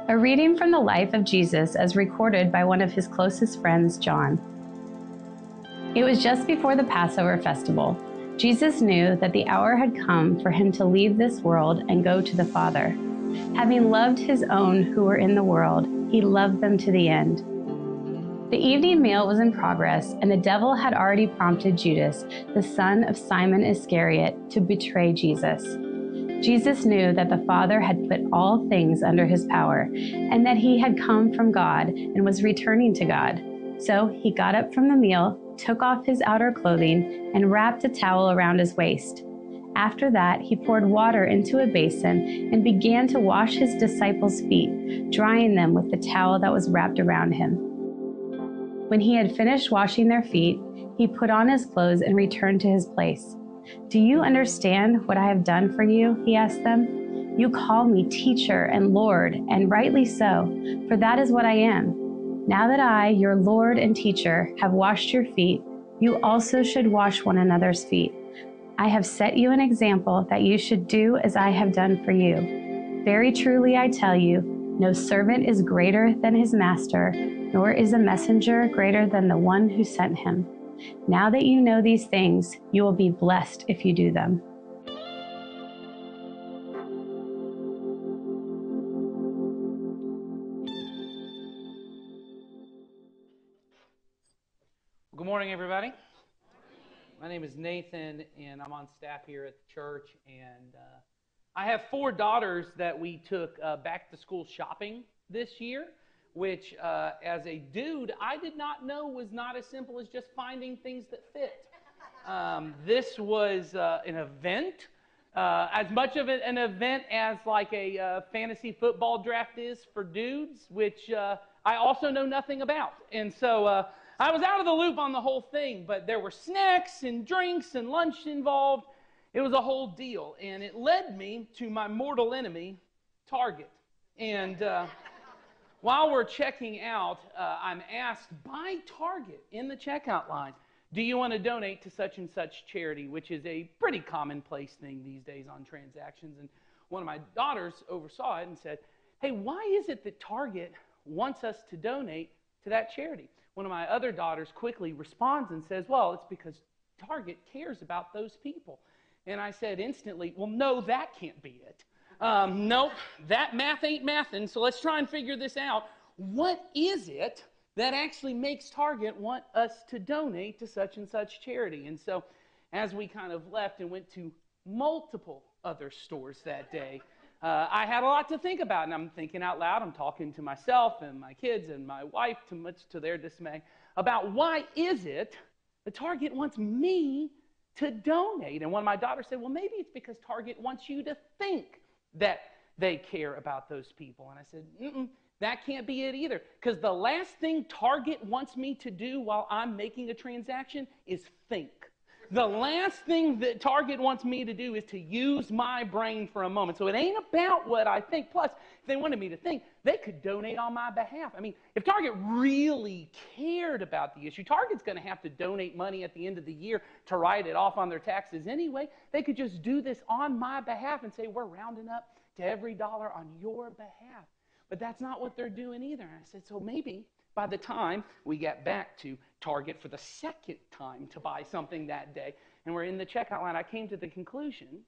A reading from the life of Jesus as recorded by one of his closest friends, John. It was just before the Passover festival. Jesus knew that the hour had come for him to leave this world and go to the Father. Having loved his own who were in the world, he loved them to the end. The evening meal was in progress, and the devil had already prompted Judas, the son of Simon Iscariot, to betray Jesus. Jesus knew that the Father had put all things under his power, and that he had come from God and was returning to God. So he got up from the meal, took off his outer clothing, and wrapped a towel around his waist. After that, he poured water into a basin and began to wash his disciples' feet, drying them with the towel that was wrapped around him. When he had finished washing their feet, he put on his clothes and returned to his place. "Do you understand what I have done for you?" he asked them. "You call me teacher and Lord, and rightly so, for that is what I am. Now that I, your Lord and teacher, have washed your feet, you also should wash one another's feet. I have set you an example that you should do as I have done for you. Very truly I tell you, no servant is greater than his master, nor is a messenger greater than the one who sent him. Now that you know these things, you will be blessed if you do them." Good morning, everybody. My name is Nathan, and I'm on staff here at the church. And I have 4 daughters that we took back to school shopping this year, which as a dude, I did not know was not as simple as just finding things that fit. This was an event, as much of an event as like a fantasy football draft is for dudes, which I also know nothing about. And so I was out of the loop on the whole thing, but there were snacks and drinks and lunch involved. It was a whole deal, and it led me to my mortal enemy, Target. And while we're checking out, I'm asked by Target in the checkout line, "Do you want to donate to such and such charity?" which is a pretty commonplace thing these days on transactions. And one of my daughters oversaw it and said, "Hey, why is it that Target wants us to donate to that charity?" One of my other daughters quickly responds and says, "Well, it's because Target cares about those people." And I said instantly, "Well, no, that can't be it. Nope, that math ain't mathin', so let's try and figure this out. What is it that actually makes Target want us to donate to such and such charity?" And so as we kind of left and went to multiple other stores that day, I had a lot to think about, and I'm thinking out loud. I'm talking to myself and my kids and my wife, too much to their dismay, about why is it that Target wants me to donate? And one of my daughters said, "Well, maybe it's because Target wants you to think that they care about those people." And I said, that can't be it either, because the last thing Target wants me to do while I'm making a transaction is think. The last thing that Target wants me to do is to use my brain for a moment. So it ain't about what I think. Plus, if they wanted me to think, they could donate on my behalf. I mean, if Target really cared about the issue, Target's going to have to donate money at the end of the year to write it off on their taxes anyway. They could just do this on my behalf and say, "We're rounding up to every dollar on your behalf." But that's not what they're doing either. And I said, so maybe by the time we get back to Target for the second time to buy something that day, and we're in the checkout line, I came to the conclusion,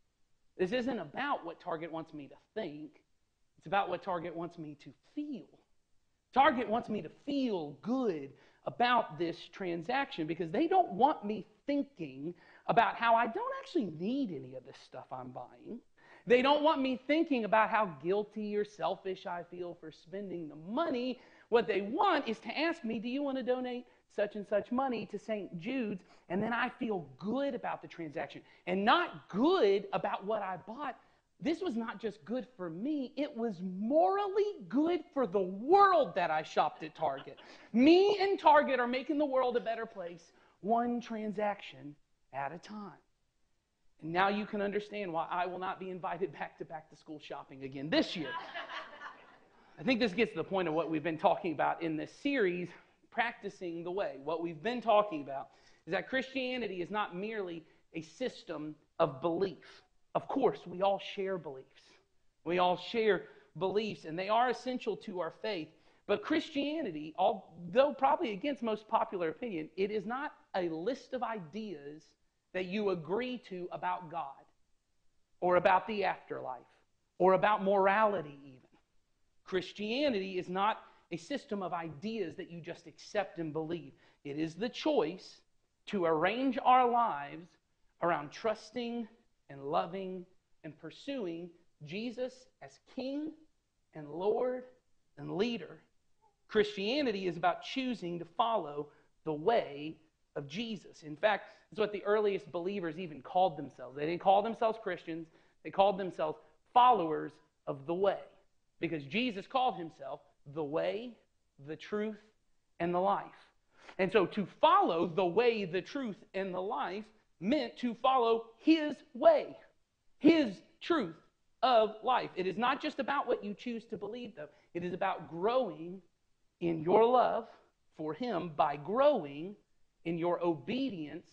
this isn't about what Target wants me to think. It's about what Target wants me to feel. Target wants me to feel good about this transaction because they don't want me thinking about how I don't actually need any of this stuff I'm buying. They don't want me thinking about how guilty or selfish I feel for spending the money. What they want is to ask me, "Do you want to donate such and such money to St. Jude's?" And then I feel good about the transaction and not good about what I bought. This was not just good for me, it was morally good for the world that I shopped at Target. Me and Target are making the world a better place, one transaction at a time. And now you can understand why I will not be invited back to school shopping again this year. I think this gets to the point of what we've been talking about in this series, Practicing the Way. What we've been talking about is that Christianity is not merely a system of belief. Of course, we all share beliefs. We all share beliefs, and they are essential to our faith. But Christianity, although probably against most popular opinion, it is not a list of ideas that you agree to about God or about the afterlife or about morality even. Christianity is not a system of ideas that you just accept and believe. It is the choice to arrange our lives around trusting and loving and pursuing Jesus as King and Lord and leader. Christianity is about choosing to follow the way of Jesus. In fact, it's what the earliest believers even called themselves. They didn't call themselves Christians. They called themselves followers of the way, because Jesus called himself the way, the truth, and the life. And so to follow the way, the truth, and the life meant to follow his way, his truth of life. It is not just about what you choose to believe, though. It is about growing in your love for him by growing in your obedience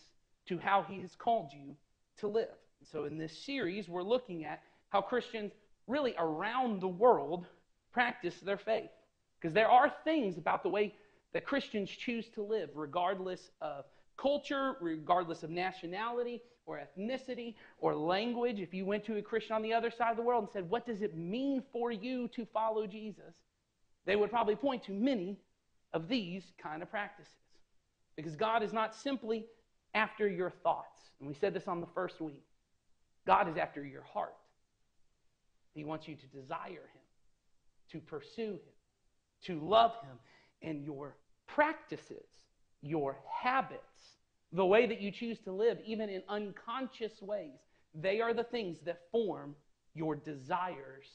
to how he has called you to live. So in this series, we're looking at how Christians really around the world practice their faith. Because there are things about the way that Christians choose to live, regardless of culture, regardless of nationality or ethnicity or language. If you went to a Christian on the other side of the world and said, what does it mean for you to follow Jesus? They would probably point to many of these kind of practices. Because God is not simply after your thoughts. And we said this on the first week. God is after your heart. He wants you to desire him, to pursue him, to love him. And your practices, your habits, the way that you choose to live, even in unconscious ways, they are the things that form your desires,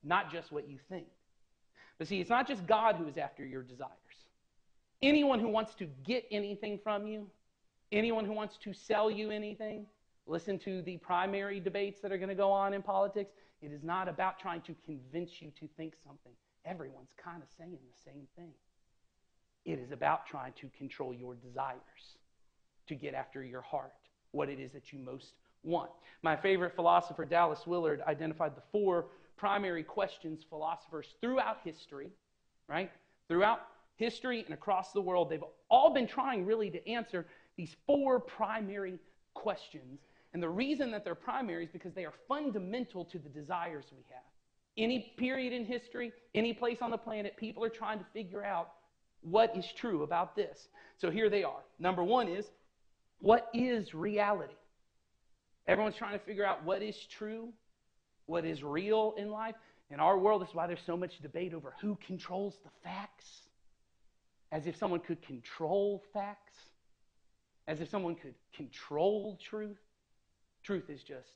not just what you think. But see, it's not just God who is after your desires. Anyone who wants to get anything from you, anyone who wants to sell you anything, listen to the primary debates that are going to go on in politics. It is not about trying to convince you to think something. Everyone's kind of saying the same thing. It is about trying to control your desires, to get after your heart, what it is that you most want. My favorite philosopher, Dallas Willard, identified the 4 primary questions philosophers throughout history, right? Throughout history and across the world, they've all been trying really to answer these 4 primary questions. And the reason that they're primary is because they are fundamental to the desires we have. Any period in history, any place on the planet, people are trying to figure out what is true about this. So here they are. Number 1 is, what is reality? Everyone's trying to figure out what is true, what is real in life. In our world, this is why there's so much debate over who controls the facts. As if someone could control facts. As if someone could control truth. Truth is just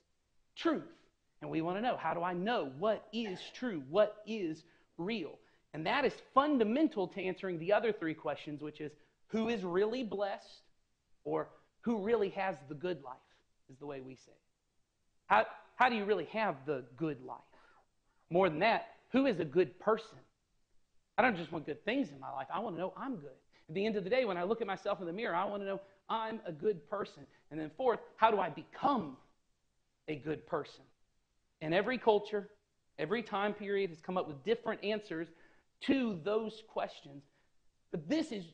truth. And we want to know, how do I know what is true, what is real? And that is fundamental to answering the other 3 questions, which is, who is really blessed, or who really has the good life, is the way we say it. How do you really have the good life? More than that, who is a good person? I don't just want good things in my life. I want to know I'm good. At the end of the day, when I look at myself in the mirror, I want to know I'm a good person. And then 4th, how do I become a good person? And every culture, every time period has come up with different answers to those questions. But this is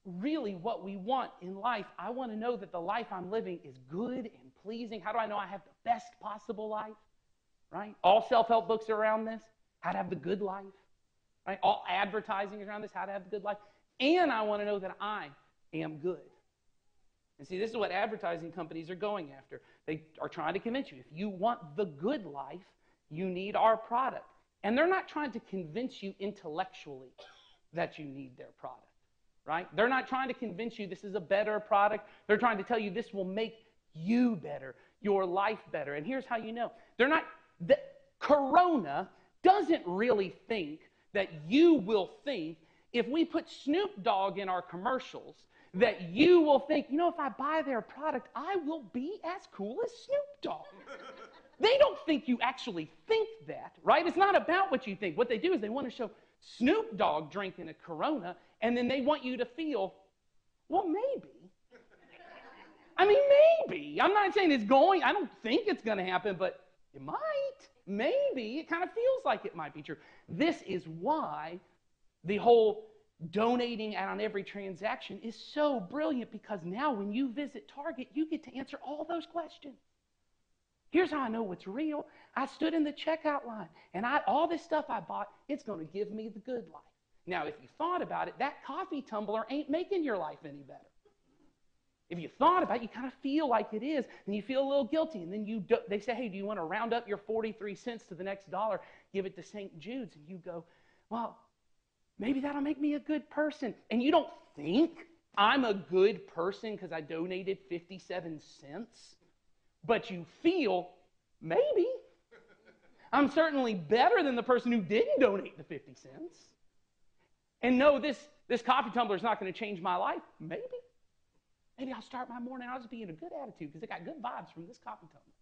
really what we want in life. I want to know that the life I'm living is good and pleasing. How do I know I have the best possible life? Right? All self-help books are around this. How to have the good life. Right? All advertising is around this. How to have the good life. And I want to know that I am good. And see, this is what advertising companies are going after. They are trying to convince you, if you want the good life, you need our product. And they're not trying to convince you intellectually that you need their product, right? They're not trying to convince you this is a better product. They're trying to tell you this will make you better, your life better. And here's how you know. Corona doesn't really think that you will think, if we put Snoop Dogg in our commercials, that you will think, if I buy their product, I will be as cool as Snoop Dogg. They don't think you actually think that, right? It's not about what you think. What they do is they want to show Snoop Dogg drinking a Corona, and then they want you to feel, well, maybe. I mean, maybe. I'm not saying it's going. I don't think it's going to happen, but it might. maybe it kind of feels like it might be true. This is why the whole donating on every transaction is so brilliant, because now when you visit Target, you get to answer all those questions. Here's how I know what's real. I stood in the checkout line, and all this stuff I bought, it's going to give me the good life. Now, if you thought about it, that coffee tumbler ain't making your life any better. If you thought about it, you kind of feel like it is, and you feel a little guilty, and then they say, hey, do you want to round up your 43 cents to the next dollar, give it to St. Jude's? And you go, well, maybe that'll make me a good person. And you don't think I'm a good person because I donated 57 cents, but you feel, maybe. I'm certainly better than the person who didn't donate the 50 cents. And no, this coffee tumbler is not going to change my life. Maybe. Maybe I'll start my morning, I'll just be in a good attitude because I got good vibes from this coffee tumbler.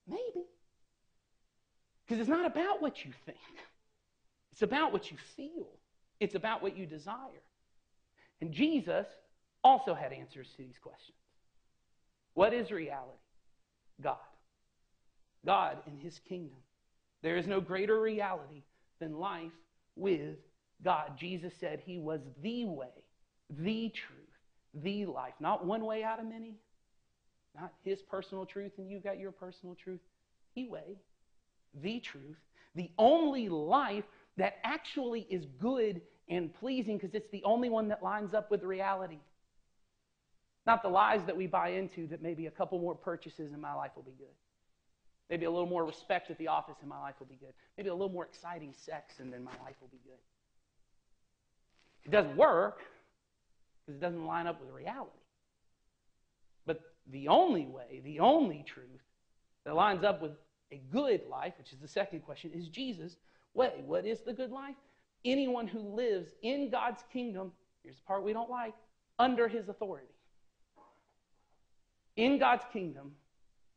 Maybe. Because it's not about what you think. It's about what you feel. It's about what you desire. And Jesus also had answers to these questions. What is reality? God. God in his kingdom. There is no greater reality than life with God. Jesus said he was the way, the truth, the life. Not one way out of many. Not his personal truth and you got your personal truth. The way, the truth, the only life that actually is good and pleasing because it's the only one that lines up with reality. Not the lies that we buy into that maybe a couple more purchases and my life will be good. Maybe a little more respect at the office and my life will be good. Maybe a little more exciting sex and then my life will be good. It doesn't work because it doesn't line up with reality. But the only way, the only truth that lines up with a good life, which is the second question, is Jesus' way. What is the good life? Anyone who lives in God's kingdom, here's the part we don't like, under his authority. In God's kingdom,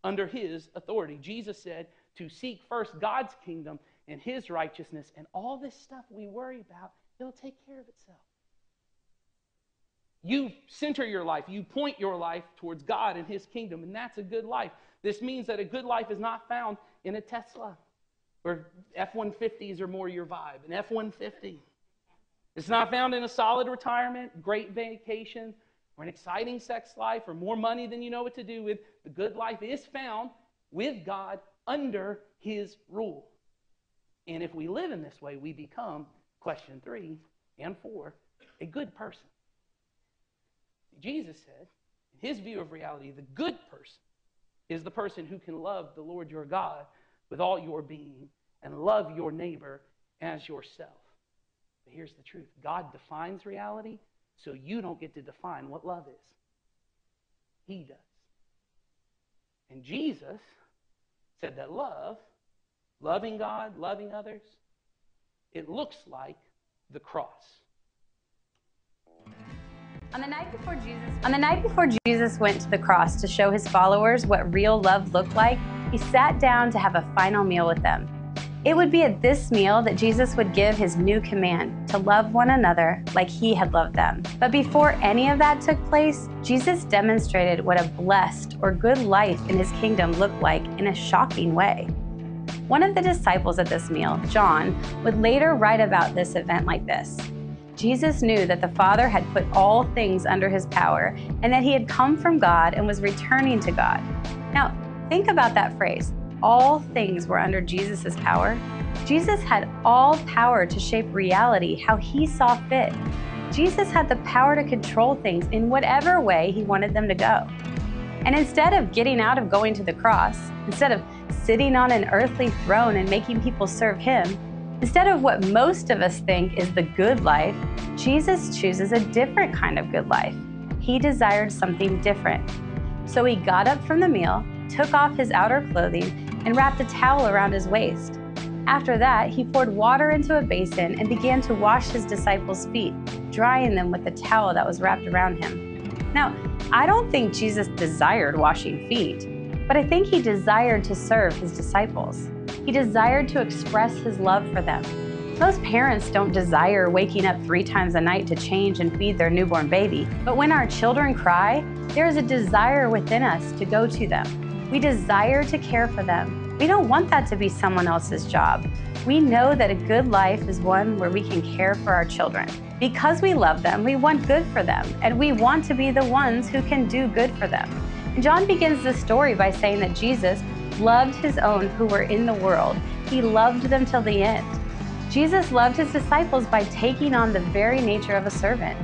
under his authority. Jesus said to seek first God's kingdom and his righteousness, and all this stuff we worry about, it'll take care of itself. You center your life, you point your life towards God and his kingdom, and that's a good life. This means that a good life is not found in a Tesla, or F-150s are more your vibe, an F-150. It's not found in a solid retirement, great vacation, or an exciting sex life, or more money than you know what to do with. The good life is found with God under his rule. And if we live in this way, we become, question 3 and 4, a good person. Jesus said, in his view of reality, the good person is the person who can love the Lord your God with all your being and love your neighbor as yourself. But here's the truth. God defines reality, so you don't get to define what love is. He does. And Jesus said that love, loving God, loving others, it looks like the cross. On the night before Jesus went to the cross to show his followers what real love looked like, he sat down to have a final meal with them. It would be at this meal that Jesus would give his new command to love one another like he had loved them. But before any of that took place, Jesus demonstrated what a blessed or good life in his kingdom looked like in a shocking way. One of the disciples at this meal, John, would later write about this event like this. Jesus knew that the Father had put all things under his power and that he had come from God and was returning to God. Now, think about that phrase. All things were under Jesus' power. Jesus had all power to shape reality how he saw fit. Jesus had the power to control things in whatever way he wanted them to go. And instead of getting out of going to the cross, instead of sitting on an earthly throne and making people serve him, instead of what most of us think is the good life, Jesus chooses a different kind of good life. He desired something different. So he got up from the meal, took off his outer clothing, and wrapped a towel around his waist. After that, he poured water into a basin and began to wash his disciples' feet, drying them with the towel that was wrapped around him. Now, I don't think Jesus desired washing feet, but I think he desired to serve his disciples. He desired to express his love for them. Most parents don't desire waking up 3 times a night to change and feed their newborn baby, but when our children cry, there is a desire within us to go to them. We desire to care for them. We don't want that to be someone else's job. We know that a good life is one where we can care for our children. Because we love them, we want good for them, and we want to be the ones who can do good for them. And John begins the story by saying that Jesus loved his own who were in the world. He loved them till the end. Jesus loved his disciples by taking on the very nature of a servant.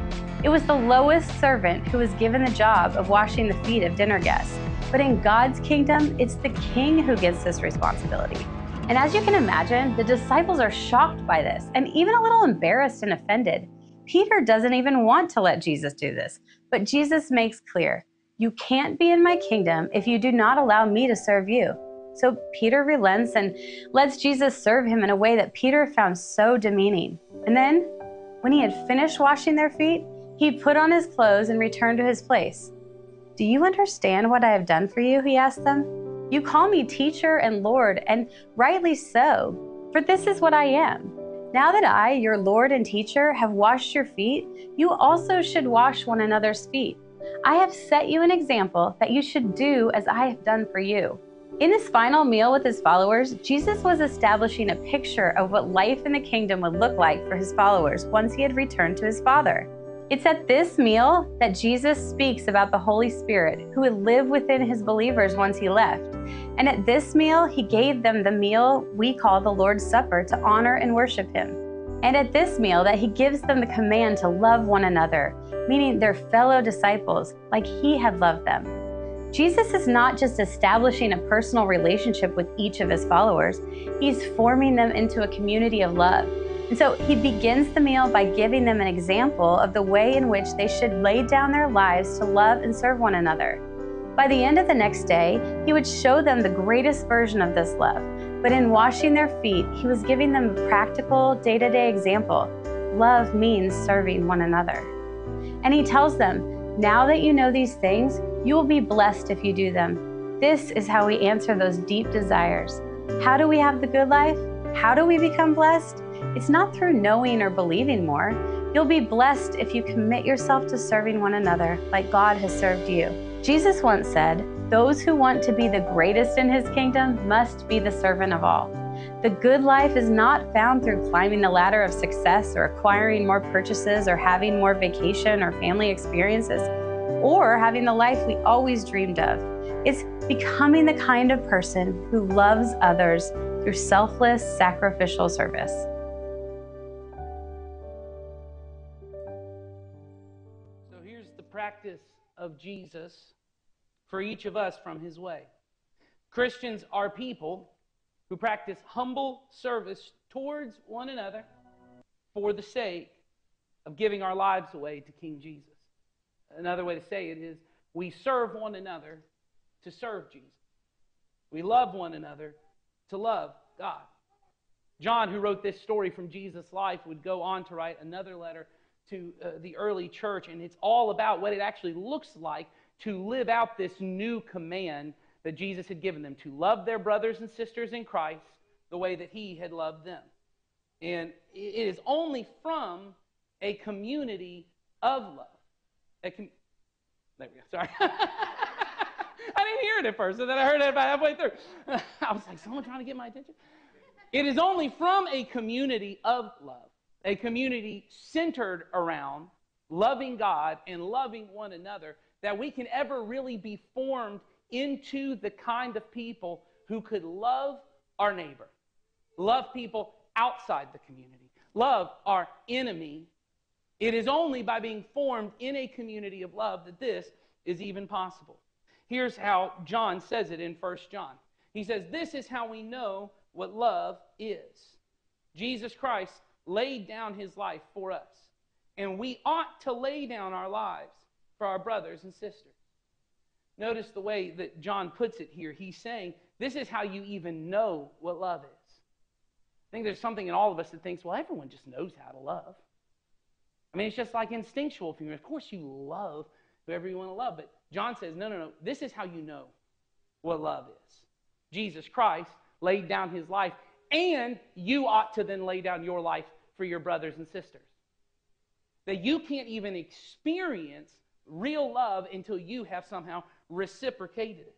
It was the lowest servant who was given the job of washing the feet of dinner guests. But in God's kingdom, it's the king who gets this responsibility. And as you can imagine, the disciples are shocked by this and even a little embarrassed and offended. Peter doesn't even want to let Jesus do this, but Jesus makes clear, you can't be in my kingdom if you do not allow me to serve you. So Peter relents and lets Jesus serve him in a way that Peter found so demeaning. And then, when he had finished washing their feet, he put on his clothes and returned to his place. Do you understand what I have done for you? He asked them. You call me teacher and Lord, and rightly so, for this is what I am. Now that I, your Lord and teacher, have washed your feet, you also should wash one another's feet. I have set you an example that you should do as I have done for you. In his final meal with his followers, Jesus was establishing a picture of what life in the kingdom would look like for his followers once he had returned to his Father. It's at this meal that Jesus speaks about the Holy Spirit who would live within his believers once he left. And at this meal, he gave them the meal we call the Lord's Supper to honor and worship him. And at this meal that he gives them the command to love one another, meaning their fellow disciples, like he had loved them. Jesus is not just establishing a personal relationship with each of his followers, he's forming them into a community of love. And so he begins the meal by giving them an example of the way in which they should lay down their lives to love and serve one another. By the end of the next day, he would show them the greatest version of this love. But in washing their feet, he was giving them a practical, day-to-day example. Love means serving one another. And he tells them, now that you know these things, you will be blessed if you do them. This is how we answer those deep desires. How do we have the good life? How do we become blessed? It's not through knowing or believing more. You'll be blessed if you commit yourself to serving one another like God has served you. Jesus once said, those who want to be the greatest in his kingdom must be the servant of all. The good life is not found through climbing the ladder of success or acquiring more purchases or having more vacation or family experiences or having the life we always dreamed of. It's becoming the kind of person who loves others through selfless, sacrificial service. So here's the practice of Jesus for each of us from his way. Christians are people who practice humble service towards one another for the sake of giving our lives away to King Jesus. Another way to say it is, we serve one another to serve Jesus. We love one another to love God. John, who wrote this story from Jesus' life, would go on to write another letter to the early church, and it's all about what it actually looks like to live out this new command that Jesus had given them, to love their brothers and sisters in Christ the way that he had loved them. And it is only from a community of love. There we go, sorry. I didn't hear it at first, and then I heard it about halfway through. I was like, someone trying to get my attention? It is only from a community of love, a community centered around loving God and loving one another, that we can ever really be formed into the kind of people who could love our neighbor, love people outside the community, love our enemy. It is only by being formed in a community of love that this is even possible. Here's how John says it in 1 John. He says, this is how we know what love is. Jesus Christ laid down his life for us, and we ought to lay down our lives for our brothers and sisters. Notice the way that John puts it here. He's saying, this is how you even know what love is. I think there's something in all of us that thinks, well, everyone just knows how to love. I mean, it's just like instinctual for you. Of course you love whoever you want to love. But John says, no. This is how you know what love is. Jesus Christ laid down his life, and you ought to then lay down your life for your brothers and sisters. That you can't even experience real love until you have somehow reciprocated it.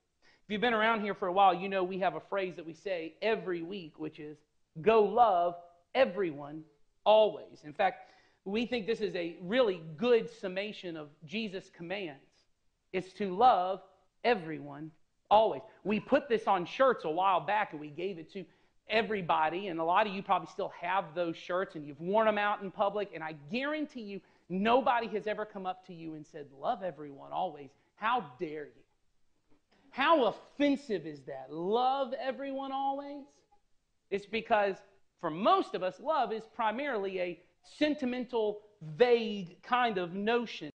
If you've been around here for a while, you know we have a phrase that we say every week, which is, go love everyone always. In fact, we think this is a really good summation of Jesus' commands. It's to love everyone always. We put this on shirts a while back, and we gave it to everybody, and a lot of you probably still have those shirts, and you've worn them out in public, and I guarantee you, nobody has ever come up to you and said, love everyone always. How dare you? How offensive is that? Love everyone always? It's because for most of us, love is primarily a sentimental, vague kind of notion.